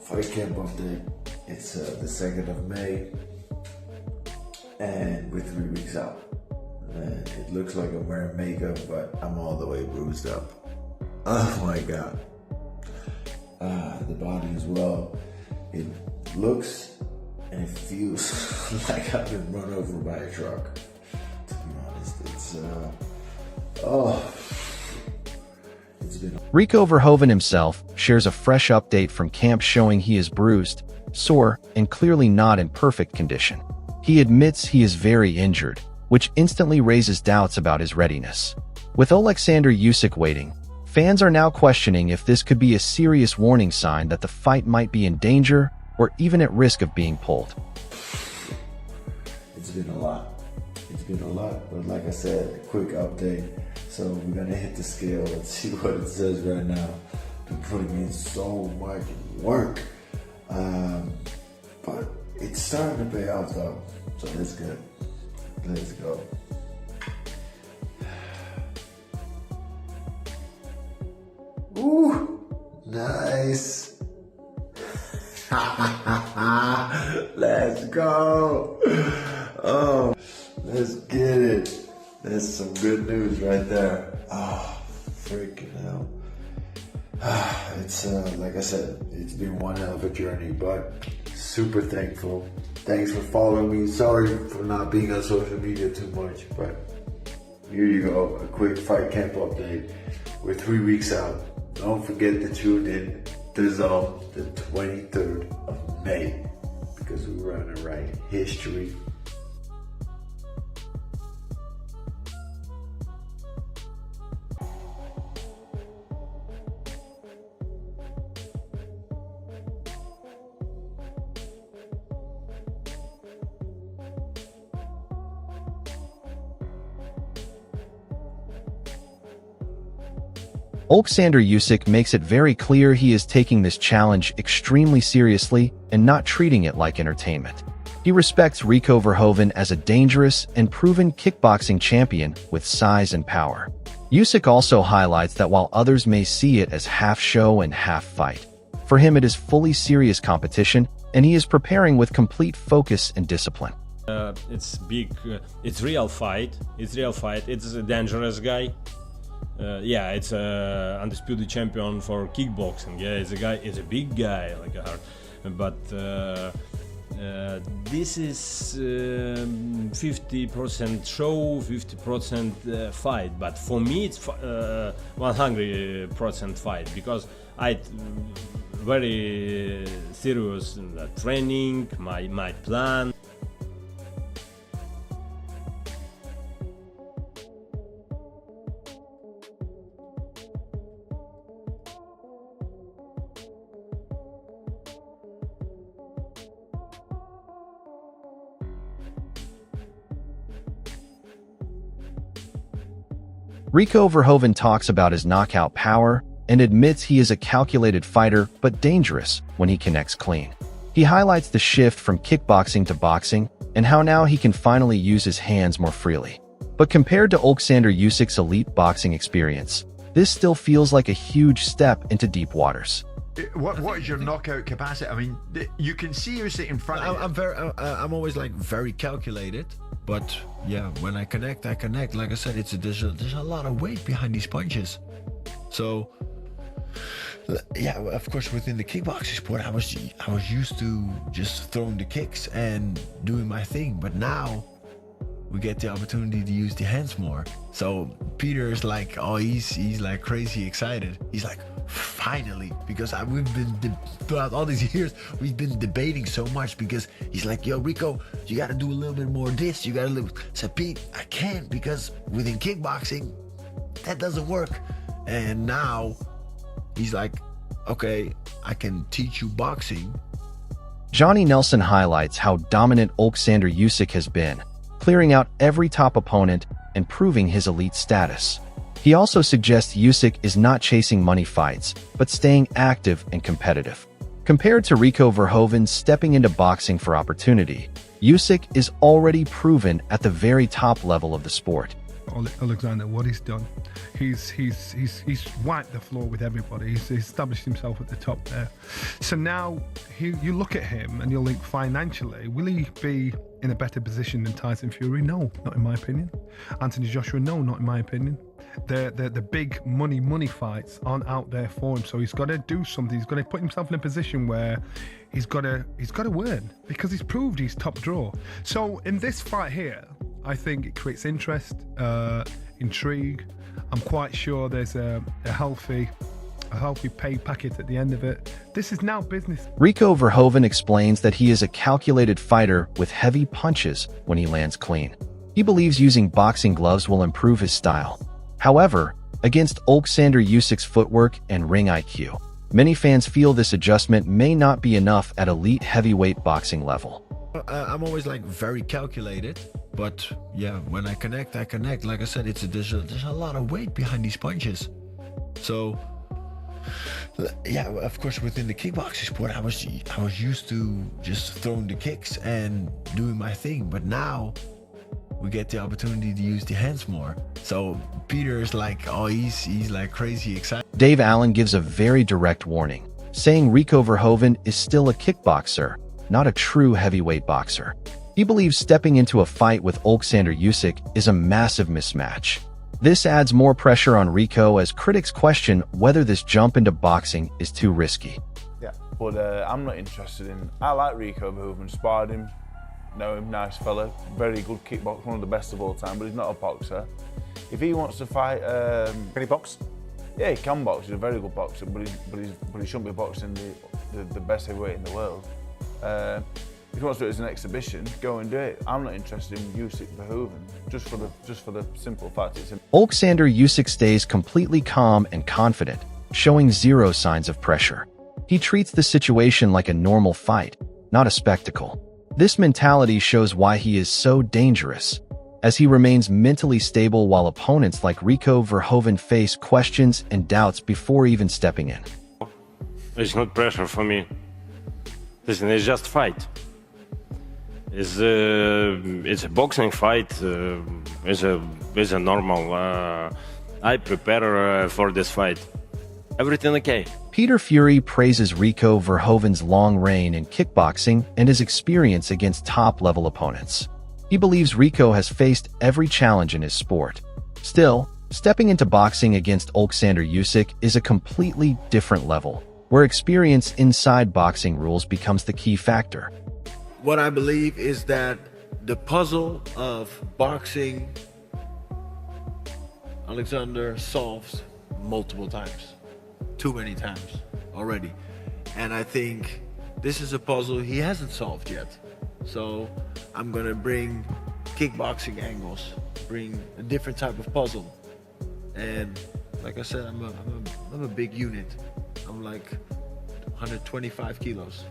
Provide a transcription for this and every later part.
Fight camp update. It's the 2nd of May, and we're 3 weeks out. It looks like I'm wearing makeup, but I'm all the way bruised up. Oh my God. The body as well. It looks and it feels like I've been run over by a truck. To be honest, it's been. Rico Verhoeven himself shares a fresh update from camp showing he is bruised, sore, and clearly not in perfect condition. He admits he is very injured, which instantly raises doubts about his readiness. With Oleksandr Usyk waiting, fans are now questioning if this could be a serious warning sign that the fight might be in danger or even at risk of being pulled. It's been a lot, but like I said, a quick update. So we're gonna hit the scale and see what it says right now. Been putting in so much work, but it's starting to pay off though, so that's good. Let's go. Ooh, nice. Let's go. Oh, let's get it. That's some good news right there. Oh, freaking hell. It's like I said, it's been one hell of a journey, but super thankful. Thanks for following me. Sorry for not being on social media too much, but here you go. A quick fight camp update. We're 3 weeks out. Don't forget to tune in to Zone the 23rd of May because we're going to write history. Oleksandr Usyk makes it very clear he is taking this challenge extremely seriously and not treating it like entertainment. He respects Rico Verhoeven as a dangerous and proven kickboxing champion with size and power. Usyk also highlights that while others may see it as half show and half fight, for him it is fully serious competition and he is preparing with complete focus and discipline. It's big, it's real fight, it's a dangerous guy. Yeah, it's a undisputed champion for kickboxing. Yeah, it's a big guy like a hard, but this is 50% show, 50% fight. But for me, it's 100% fight because I very serious in the training, my plan. Rico Verhoeven talks about his knockout power and admits he is a calculated fighter but dangerous when he connects clean. He highlights the shift from kickboxing to boxing and how now he can finally use his hands more freely. But compared to Oleksandr Usyk's elite boxing experience, this still feels like a huge step into deep waters. What is your knockout capacity? I mean, you can see Usyk in front of you. I'm always like very calculated, but yeah, when I connect, I connect. Like I said, there's a lot of weight behind these punches. So yeah, of course, within the kickboxing sport, I was used to just throwing the kicks and doing my thing, but now we get the opportunity to use the hands more. So Peter is like, oh, he's like crazy excited. He's like, finally, because we've been throughout all these years, we've been debating so much because he's like, yo, Rico, you got to do a little bit more of this. You got to live. So Pete, I can't because within kickboxing, that doesn't work. And now he's like, okay, I can teach you boxing. Johnny Nelson highlights how dominant Oleksandr Usyk has been, clearing out every top opponent and proving his elite status. He also suggests Usyk is not chasing money fights, but staying active and competitive. Compared to Rico Verhoeven stepping into boxing for opportunity, Usyk is already proven at the very top level of the sport. Oleksandr, what he's done. He's wiped the floor with everybody. He's established himself at the top there. So now you look at him and you'll think financially, will he be in a better position than Tyson Fury? No, not in my opinion. Anthony Joshua? No, not in my opinion. The big money fights aren't out there for him, so he's got to do something. He's got to put himself in a position where he's got to win, because he's proved he's top draw. So in this fight here, I think it creates interest, intrigue. I'm quite sure there's a healthy pay packet at the end of it. This is now business. Rico Verhoeven explains that he is a calculated fighter with heavy punches when he lands clean. He believes using boxing gloves will improve his style. However, against Oleksandr Usyk's footwork and ring IQ, many fans feel this adjustment may not be enough at elite heavyweight boxing level. I'm always like very calculated, but yeah, when I connect, I connect. Like I said, there's a lot of weight behind these punches. So yeah, of course, within the kickboxing sport, I was used to just throwing the kicks and doing my thing, but now we get the opportunity to use the hands more. So Peter is like, oh, he's like crazy excited. Dave Allen gives a very direct warning, saying Rico Verhoeven is still a kickboxer, not a true heavyweight boxer. He believes stepping into a fight with Oleksandr Usyk is a massive mismatch. This adds more pressure on Rico as critics question whether this jump into boxing is too risky. Yeah, but I'm not interested in. I like Rico Verhoeven, sparred him, know him, nice fella, very good kickboxer, one of the best of all time, but he's not a boxer. If he wants to fight, can he box? Yeah, he can box. He's a very good boxer, but he shouldn't be boxing the best heavyweight in the world. If he wants to do it as an exhibition, go and do it. I'm not interested in Usyk Verhoeven, just for the simple fact it's him. Oleksandr Usyk stays completely calm and confident, showing zero signs of pressure. He treats the situation like a normal fight, not a spectacle. This mentality shows why he is so dangerous, as he remains mentally stable while opponents like Rico Verhoeven face questions and doubts before even stepping in. It's not pressure for me. Listen, it's just fight. It's a boxing fight. It's a normal. I prepare for this fight. Everything okay. Peter Fury praises Rico Verhoeven's long reign in kickboxing and his experience against top-level opponents. He believes Rico has faced every challenge in his sport. Still, stepping into boxing against Oleksandr Usyk is a completely different level, where experience inside boxing rules becomes the key factor. What I believe is that the puzzle of boxing, Oleksandr solves multiple times. Too many times already. And I think this is a puzzle he hasn't solved yet. So I'm gonna bring kickboxing angles, bring a different type of puzzle. And like I said, I'm a big unit. I'm like 125 kilos.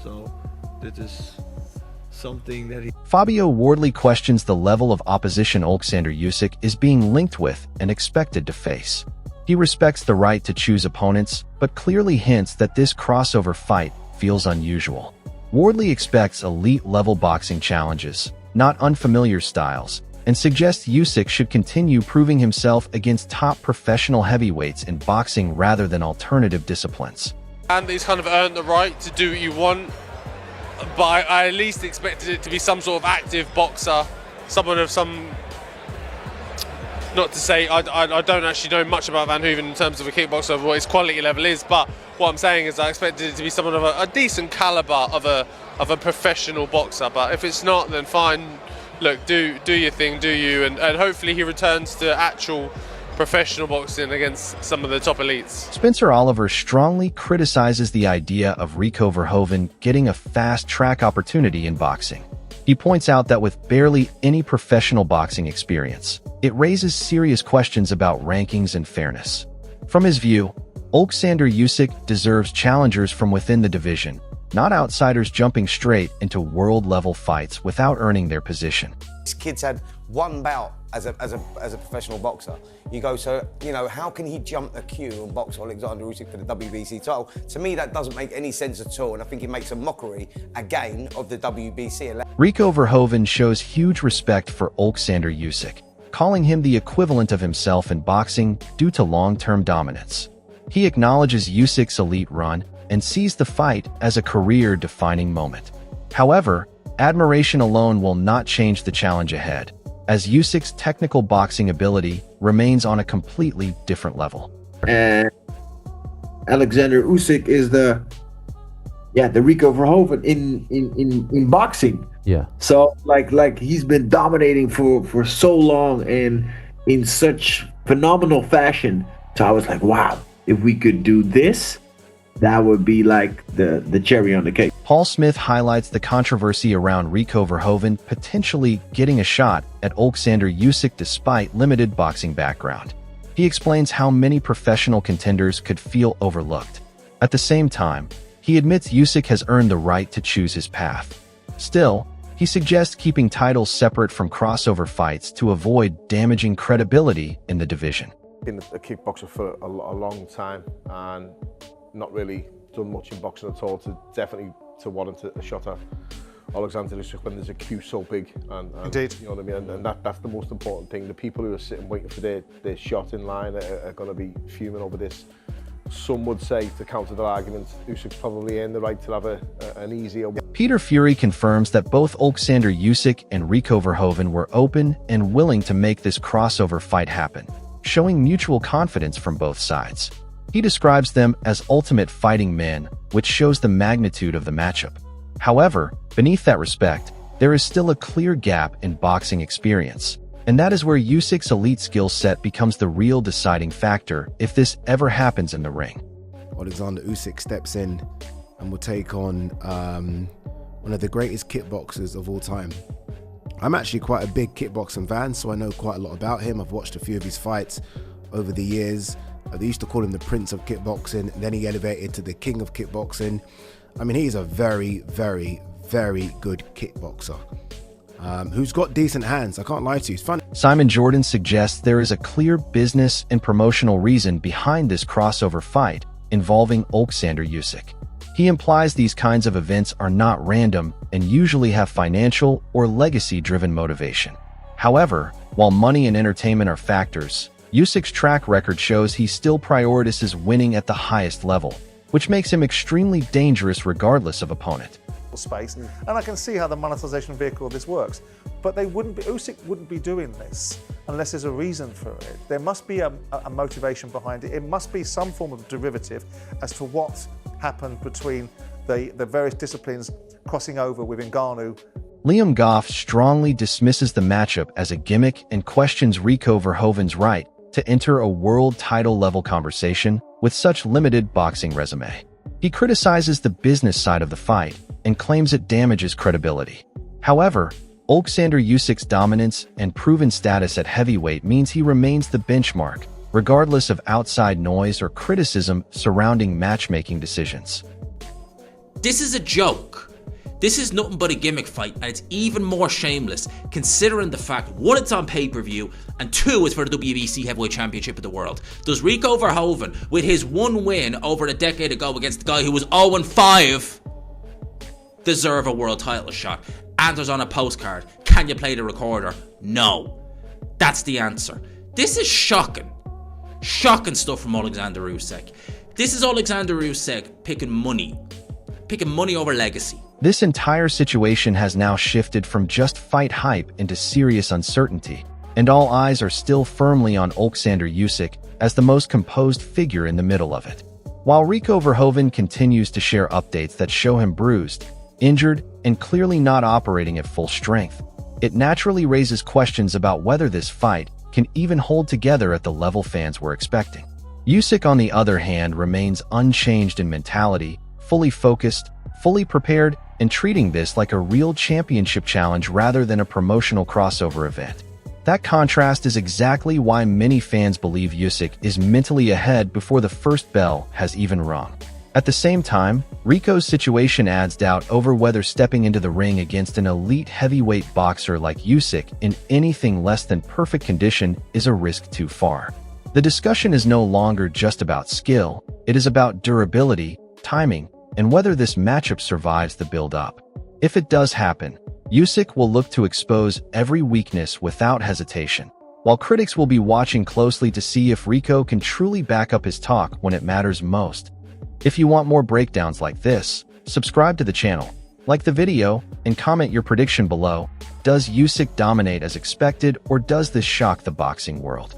So this is something that Fabio Wardley questions the level of opposition Oleksandr Usyk is being linked with and expected to face. He respects the right to choose opponents, but clearly hints that this crossover fight feels unusual. Wardley expects elite-level boxing challenges, not unfamiliar styles, and suggests Usyk should continue proving himself against top professional heavyweights in boxing rather than alternative disciplines. And he's kind of earned the right to do what you want, but I at least expected it to be some sort of active boxer, someone of some... Not to say I don't actually know much about Verhoeven in terms of a kickboxer, of what his quality level is, but what I'm saying is I expected it to be someone of a decent caliber of a professional boxer. But if it's not, then fine. Look, do your thing, do you, and hopefully he returns to actual professional boxing against some of the top elites. Spencer Oliver strongly criticizes the idea of Rico Verhoeven getting a fast-track opportunity in boxing. He points out that with barely any professional boxing experience, it raises serious questions about rankings and fairness. From his view, Oleksandr Usyk deserves challengers from within the division, not outsiders jumping straight into world-level fights without earning their position. This kid's had one bout as a professional boxer. You go, so, you know, how can he jump the queue and box Oleksandr Usyk for the WBC title? To me, that doesn't make any sense at all, and I think it makes a mockery, again, of the WBC. Rico Verhoeven shows huge respect for Oleksandr Usyk, calling him the equivalent of himself in boxing due to long-term dominance. He acknowledges Usyk's elite run and sees the fight as a career-defining moment. However, admiration alone will not change the challenge ahead, as Usyk's technical boxing ability remains on a completely different level. And Oleksandr Usyk is the Rico Verhoeven in boxing. Yeah. So like he's been dominating for so long and in such phenomenal fashion. So I was like, wow, if we could do this, that would be like the cherry on the cake. Paul Smith highlights the controversy around Rico Verhoeven potentially getting a shot at Oleksandr Usyk despite limited boxing background. He explains how many professional contenders could feel overlooked. At the same time, he admits Usyk has earned the right to choose his path. Still, he suggests keeping titles separate from crossover fights to avoid damaging credibility in the division. Been a kickboxer for a long time and not really done much in boxing at all to warrant a shot at Oleksandr Usyk when there's a queue so big. And Indeed. You know what I mean? And that's the most important thing. The people who are sitting waiting for their shot in line are going to be fuming over this. Some would say, to counter their argument, Usyk's probably earned the right to have an easier. Peter Fury confirms that both Oleksandr Usyk and Rico Verhoeven were open and willing to make this crossover fight happen, showing mutual confidence from both sides. He describes them as ultimate fighting men, which shows the magnitude of the matchup. However, beneath that respect, there is still a clear gap in boxing experience, and that is where Usyk's elite skill set becomes the real deciding factor if this ever happens in the ring. Oleksandr Usyk steps in and will take on one of the greatest kickboxers of all time. I'm actually quite a big kickboxing fan, so I know quite a lot about him. I've watched a few of his fights over the years. They used to call him the Prince of Kickboxing, then he elevated to the King of Kickboxing. I mean, he's a very, very, very good kickboxer who's got decent hands. I can't lie to you, he's fun. Simon Jordan suggests there is a clear business and promotional reason behind this crossover fight involving Oleksandr Usyk. He implies these kinds of events are not random and usually have financial or legacy-driven motivation. However, while money and entertainment are factors, Usyk's track record shows he still prioritizes winning at the highest level, which makes him extremely dangerous regardless of opponent. Space, and I can see how the monetization vehicle of this works, but Usyk wouldn't be doing this unless there's a reason for it. There must be a motivation behind it. It must be some form of derivative as to what happened between the various disciplines crossing over with Ngannou. Liam Goff strongly dismisses the matchup as a gimmick and questions Rico Verhoeven's right to enter a world title-level conversation with such limited boxing resume. He criticizes the business side of the fight and claims it damages credibility. However, Oleksandr Usyk's dominance and proven status at heavyweight means he remains the benchmark, regardless of outside noise or criticism surrounding matchmaking decisions. This is a joke. This is nothing but a gimmick fight, and it's even more shameless considering the fact, one, it's on pay-per-view, and two, it's for the WBC Heavyweight Championship of the world. Does Rico Verhoeven, with his one win over a decade ago against the guy who was 0-5, deserve a world title shot? Answers on a postcard. Can you play the recorder? No. That's the answer. This is shocking. Shocking stuff from Oleksandr Usyk. This is Oleksandr Usyk picking money over legacy. This entire situation has now shifted from just fight hype into serious uncertainty, and all eyes are still firmly on Oleksandr Usyk as the most composed figure in the middle of it. While Rico Verhoeven continues to share updates that show him bruised, injured, and clearly not operating at full strength, it naturally raises questions about whether this fight can even hold together at the level fans were expecting. Usyk, on the other hand, remains unchanged in mentality, fully focused, fully prepared, and treating this like a real championship challenge rather than a promotional crossover event. That contrast is exactly why many fans believe Usyk is mentally ahead before the first bell has even rung. At the same time, Rico's situation adds doubt over whether stepping into the ring against an elite heavyweight boxer like Usyk in anything less than perfect condition is a risk too far. The discussion is no longer just about skill, it is about durability, timing, and whether this matchup survives the build-up. If it does happen, Usyk will look to expose every weakness without hesitation. while critics will be watching closely to see if Rico can truly back up his talk when it matters most. If you want more breakdowns like this, subscribe to the channel, like the video, and comment your prediction below. Does Usyk dominate as expected, or does this shock the boxing world?